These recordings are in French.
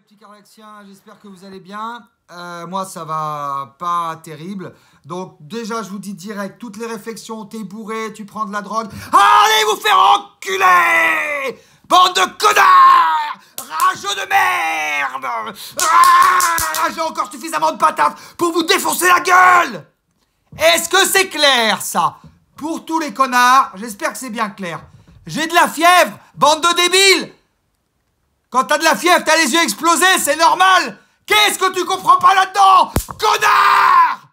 petits Cardaxiens, j'espère que vous allez bien. Moi, ça va pas terrible. Donc, déjà, je vous dis direct, toutes les réflexions, t'es bourré, tu prends de la drogue. Allez vous faire enculer! Bande de connards! Rageux de merde! J'ai encore suffisamment de patates pour vous défoncer la gueule! Est-ce que c'est clair, ça? Pour tous les connards, j'espère que c'est bien clair. J'ai de la fièvre, bande de débiles! Quand t'as de la fièvre, t'as les yeux explosés, c'est normal! Qu'est-ce que tu comprends pas là-dedans? Connard!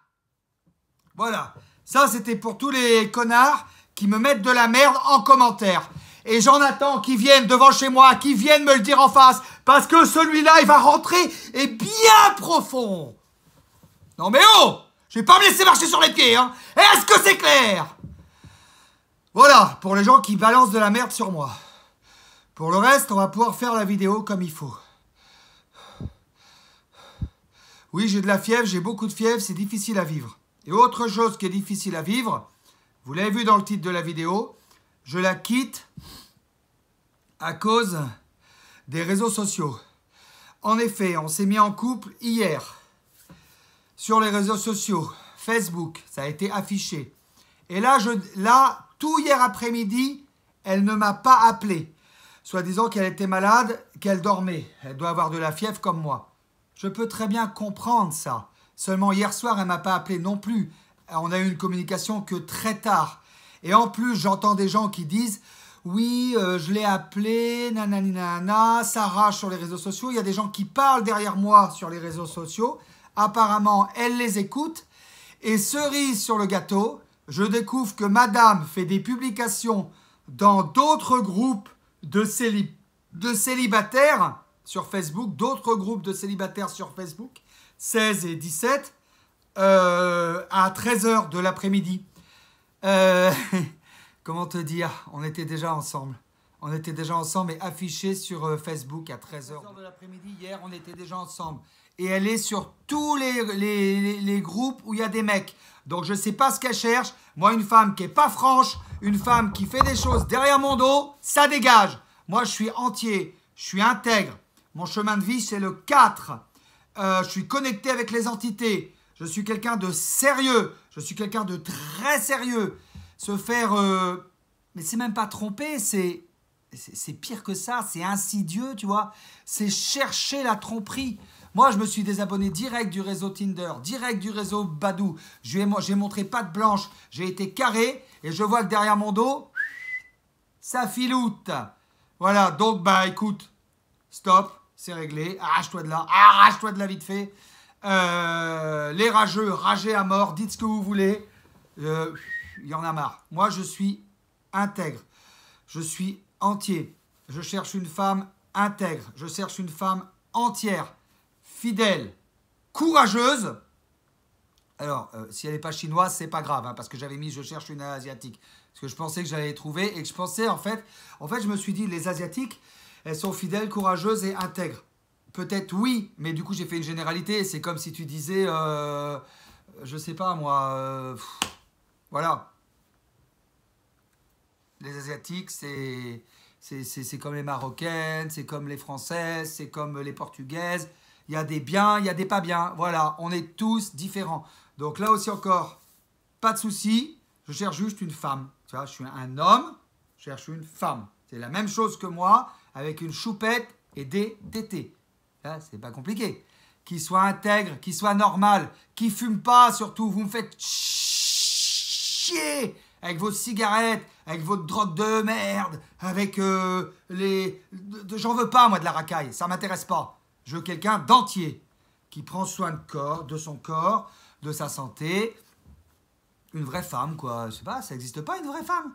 Voilà. Ça, c'était pour tous les connards qui me mettent de la merde en commentaire. Et j'en attends qu'ils viennent devant chez moi, qu'ils viennent me le dire en face. Parce que celui-là, il va rentrer et bien profond. Non mais oh! Je vais pas me laisser marcher sur les pieds, hein! Est-ce que c'est clair? Voilà, pour les gens qui balancent de la merde sur moi. Pour le reste, on va pouvoir faire la vidéo comme il faut. Oui, j'ai de la fièvre, j'ai beaucoup de fièvre, c'est difficile à vivre. Et autre chose qui est difficile à vivre, vous l'avez vu dans le titre de la vidéo, je la quitte à cause des réseaux sociaux. En effet, on s'est mis en couple hier sur les réseaux sociaux, Facebook, ça a été affiché. Et là, tout hier après-midi, elle ne m'a pas appelé. Soi-disant qu'elle était malade, qu'elle dormait. Elle doit avoir de la fièvre comme moi. Je peux très bien comprendre ça. Seulement hier soir, elle ne m'a pas appelé non plus. On a eu une communication que très tard. Et en plus, j'entends des gens qui disent « Oui, je l'ai appelé, nanani nanana, ça rage sur les réseaux sociaux. » Il y a des gens qui parlent derrière moi sur les réseaux sociaux. Apparemment, elle les écoute. Et cerise sur le gâteau, je découvre que madame fait des publications dans d'autres groupes de célibataires sur Facebook, d'autres groupes de célibataires sur Facebook, 16 et 17, à 13 h de l'après-midi. Comment te dire? On était déjà ensemble. On était déjà ensemble et affiché sur Facebook à 13 h de l'après-midi. Hier, on était déjà ensemble. Et elle est sur tous les groupes où il y a des mecs. Donc, je ne sais pas ce qu'elle cherche. Moi, une femme qui n'est pas franche, une femme qui fait des choses derrière mon dos, ça dégage. Moi, je suis entier, je suis intègre. Mon chemin de vie, c'est le 4. Je suis connecté avec les entités. Je suis quelqu'un de sérieux. Je suis quelqu'un de très sérieux. Se faire... mais c'est même pas tromper, c'est pire que ça. C'est insidieux, tu vois. C'est chercher la tromperie. Moi, je me suis désabonné direct du réseau Tinder, direct du réseau Badoo. J'ai montré patte blanche, j'ai été carré et je vois que derrière mon dos, ça filoute. Voilà, donc, bah écoute, stop, c'est réglé. Arrache-toi de là vite fait. Les rageux, ragez à mort, dites ce que vous voulez. Il y en a marre. Moi, je suis intègre. Je suis entier. Je cherche une femme intègre. Je cherche une femme entière. Fidèle, courageuse. Alors, si elle n'est pas chinoise, c'est pas grave, hein, parce que j'avais mis « je cherche une asiatique ». Parce que je pensais que j'allais les trouver et que je pensais, en fait, je me suis dit, les asiatiques, elles sont fidèles, courageuses et intègres. Peut-être oui, mais du coup, j'ai fait une généralité. C'est comme si tu disais, je sais pas moi, voilà. Les asiatiques, c'est comme les marocaines, c'est comme les françaises, c'est comme les portugaises. Il y a des biens, il y a des pas bien. Voilà, on est tous différents. Donc là aussi encore, pas de souci. Je cherche juste une femme. Tu vois, je suis un homme, je cherche une femme. C'est la même chose que moi, avec une choupette et des tétés. C'est pas compliqué. Qui soit intègre, qui soit normal, qui fume pas surtout. Vous me faites chier avec vos cigarettes, avec votre drogue de merde, avec j'en veux pas, moi, de la racaille. Ça m'intéresse pas. Je veux quelqu'un d'entier, qui prend soin de son corps, de sa santé. Une vraie femme, quoi. Je sais pas, ça n'existe pas, une vraie femme.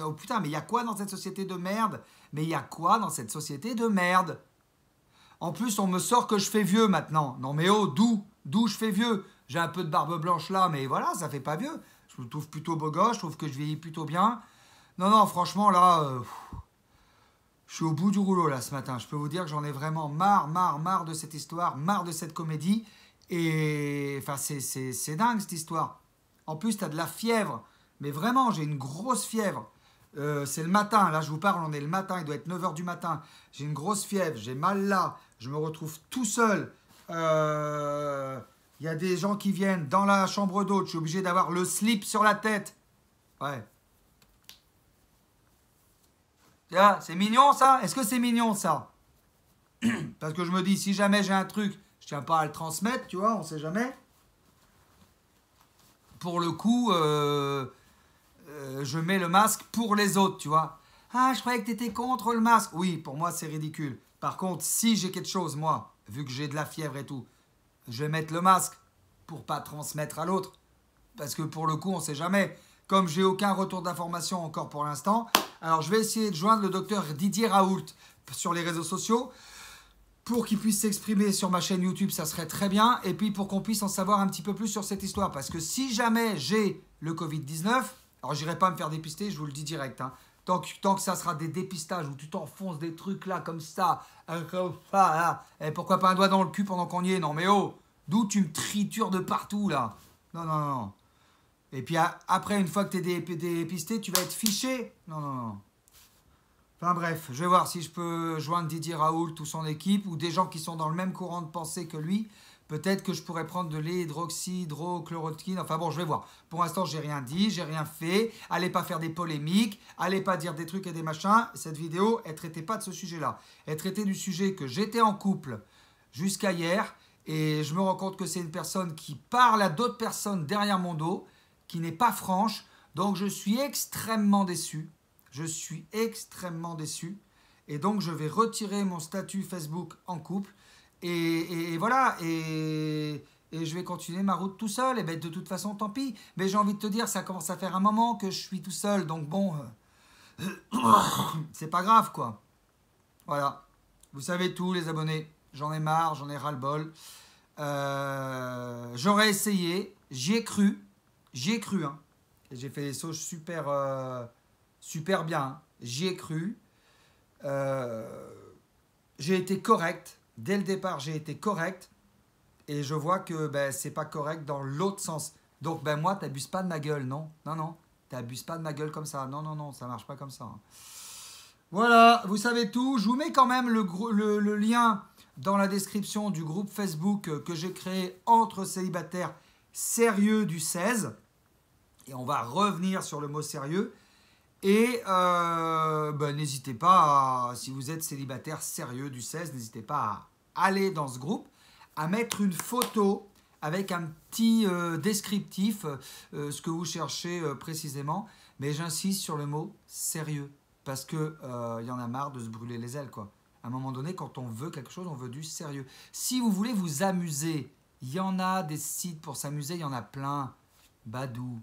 Oh putain, mais il y a quoi dans cette société de merde? Mais il y a quoi dans cette société de merde? En plus, on me sort que je fais vieux maintenant. Non mais oh, d'où je fais vieux? J'ai un peu de barbe blanche là, mais voilà, ça fait pas vieux. Je me trouve plutôt beau gosse, je trouve que je vieillis plutôt bien. Non, franchement, là... je suis au bout du rouleau là ce matin. Je peux vous dire que j'en ai vraiment marre de cette histoire, marre de cette comédie. Et enfin, c'est dingue cette histoire. En plus, tu as de la fièvre. Mais vraiment, j'ai une grosse fièvre. C'est le matin. Là, je vous parle, on est le matin. Il doit être 9 h du matin. J'ai une grosse fièvre. J'ai mal là. je me retrouve tout seul. Il y a des gens qui viennent dans la chambre d'hôte. Je suis obligé d'avoir le slip sur la tête. Ouais. C'est mignon ça? Est-ce que c'est mignon ça? Parce que je me dis, si jamais j'ai un truc, je tiens pas à le transmettre, tu vois, on sait jamais. Pour le coup, je mets le masque pour les autres, tu vois. Ah, je croyais que tu étais contre le masque. Oui, pour moi, c'est ridicule. Par contre, si j'ai quelque chose, moi, vu que j'ai de la fièvre et tout, je vais mettre le masque pour pas transmettre à l'autre. Parce que pour le coup, on sait jamais. Comme j'ai aucun retour d'information encore pour l'instant, alors je vais essayer de joindre le docteur Didier Raoult sur les réseaux sociaux pour qu'il puisse s'exprimer sur ma chaîne YouTube, ça serait très bien. Et puis pour qu'on puisse en savoir un petit peu plus sur cette histoire. Parce que si jamais j'ai le Covid-19, alors j'irai pas me faire dépister, je vous le dis direct. Hein. Tant que ça sera des dépistages où tu t'enfonces des trucs là comme ça, là, et pourquoi pas un doigt dans le cul pendant qu'on y est? Non mais oh, d'où tu me tritures de partout là? Non, non, non. Et puis après, une fois que tu es dépisté, tu vas être fiché. Non, non, non. Enfin bref, je vais voir si je peux joindre Didier Raoult ou son équipe ou des gens qui sont dans le même courant de pensée que lui. Peut-être que je pourrais prendre de l'hydroxychloroquine. Enfin bon, je vais voir. Pour l'instant, j'ai rien dit, j'ai rien fait. Allez pas faire des polémiques, allez pas dire des trucs et des machins. Cette vidéo, elle ne traitait pas de ce sujet-là. Elle traitait du sujet que j'étais en couple jusqu'à hier. Et je me rends compte que c'est une personne qui parle à d'autres personnes derrière mon dos, qui n'est pas franche. Donc je suis extrêmement déçu. Je suis extrêmement déçu. Et donc je vais retirer mon statut Facebook en couple. Et voilà. Et je vais continuer ma route tout seul. Et bien de toute façon, tant pis. Mais j'ai envie de te dire, ça commence à faire un moment que je suis tout seul. Donc bon, c'est pas grave quoi. Voilà. Vous savez tout les abonnés. J'en ai marre, j'en ai ras-le-bol. J'aurais essayé. J'y ai cru. J'y ai cru. Hein. Et j'ai fait des sauces super bien. Hein. J'y ai cru. J'ai été correct. Dès le départ, j'ai été correct. Et je vois que ben, c'est pas correct dans l'autre sens. Donc, ben, moi, t'abuses pas de ma gueule, non? Non, non. T'abuses pas de ma gueule comme ça. Non, non, non, ça marche pas comme ça. Hein. Voilà, vous savez tout. Je vous mets quand même le lien dans la description du groupe Facebook que j'ai créé entre célibataires sérieux du 16. Et on va revenir sur le mot sérieux. Et ben, n'hésitez pas, si vous êtes célibataire sérieux du 16, n'hésitez pas à aller dans ce groupe, à mettre une photo avec un petit descriptif, ce que vous cherchez précisément. Mais j'insiste sur le mot sérieux, parce qu'il y en a marre de se brûler les ailes, quoi. À un moment donné, quand on veut quelque chose, on veut du sérieux. Si vous voulez vous amuser, il y en a des sites pour s'amuser, il y en a plein. Badoo,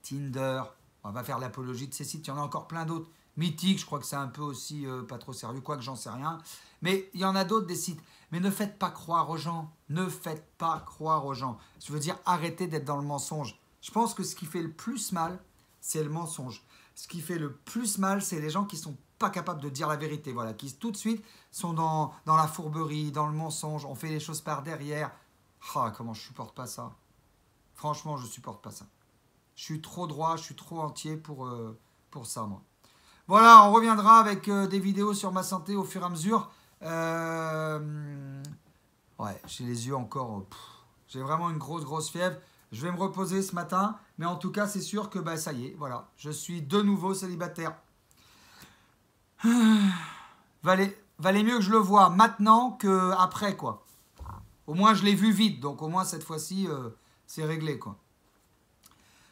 Tinder, on va faire l'apologie de ces sites, il y en a encore plein d'autres. Mythique, je crois que c'est un peu aussi pas trop sérieux, quoique j'en sais rien. Mais il y en a d'autres des sites. Mais ne faites pas croire aux gens. Ne faites pas croire aux gens. Je veux dire, arrêtez d'être dans le mensonge. Je pense que ce qui fait le plus mal, c'est le mensonge. Ce qui fait le plus mal, c'est les gens qui ne sont pas capables de dire la vérité. Voilà, qui tout de suite sont dans la fourberie, dans le mensonge. On fait les choses par derrière. Ah, comment je supporte pas ça. Franchement, je supporte pas ça. Je suis trop droit, je suis trop entier pour ça, moi. Voilà, on reviendra avec des vidéos sur ma santé au fur et à mesure. Ouais, j'ai les yeux encore... j'ai vraiment une grosse fièvre. Je vais me reposer ce matin. Mais en tout cas, c'est sûr que bah, ça y est, voilà. Je suis de nouveau célibataire. Valait mieux que je le vois maintenant qu'après, quoi. Au moins, je l'ai vu vite. Donc, au moins, cette fois-ci, c'est réglé, quoi.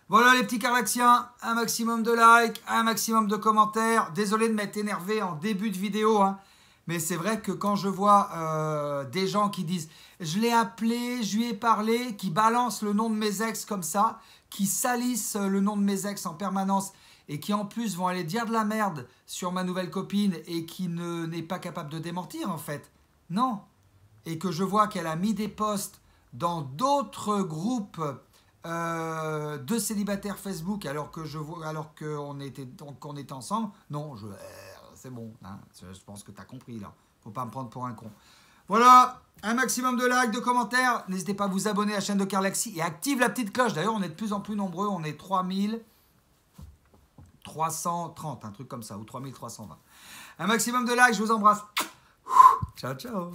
Voilà les petits Carlaxiens, un maximum de likes, un maximum de commentaires. Désolé de m'être énervé en début de vidéo, hein, mais c'est vrai que quand je vois des gens qui disent « je l'ai appelé, je lui ai parlé », qui balancent le nom de mes ex comme ça, qui salissent le nom de mes ex en permanence et qui en plus vont aller dire de la merde sur ma nouvelle copine et qui n'est pas capable de démentir en fait. Non. Et que je vois qu'elle a mis des posts dans d'autres groupes de célibataires Facebook alors qu'on était ensemble. Non, c'est bon, hein, je pense que tu as compris là. Faut pas me prendre pour un con. Voilà, un maximum de likes, de commentaires. N'hésitez pas à vous abonner à la chaîne de Carlaxy et active la petite cloche. D'ailleurs, on est de plus en plus nombreux. On est 3330, un truc comme ça, ou 3320. Un maximum de likes, je vous embrasse. Ciao, ciao.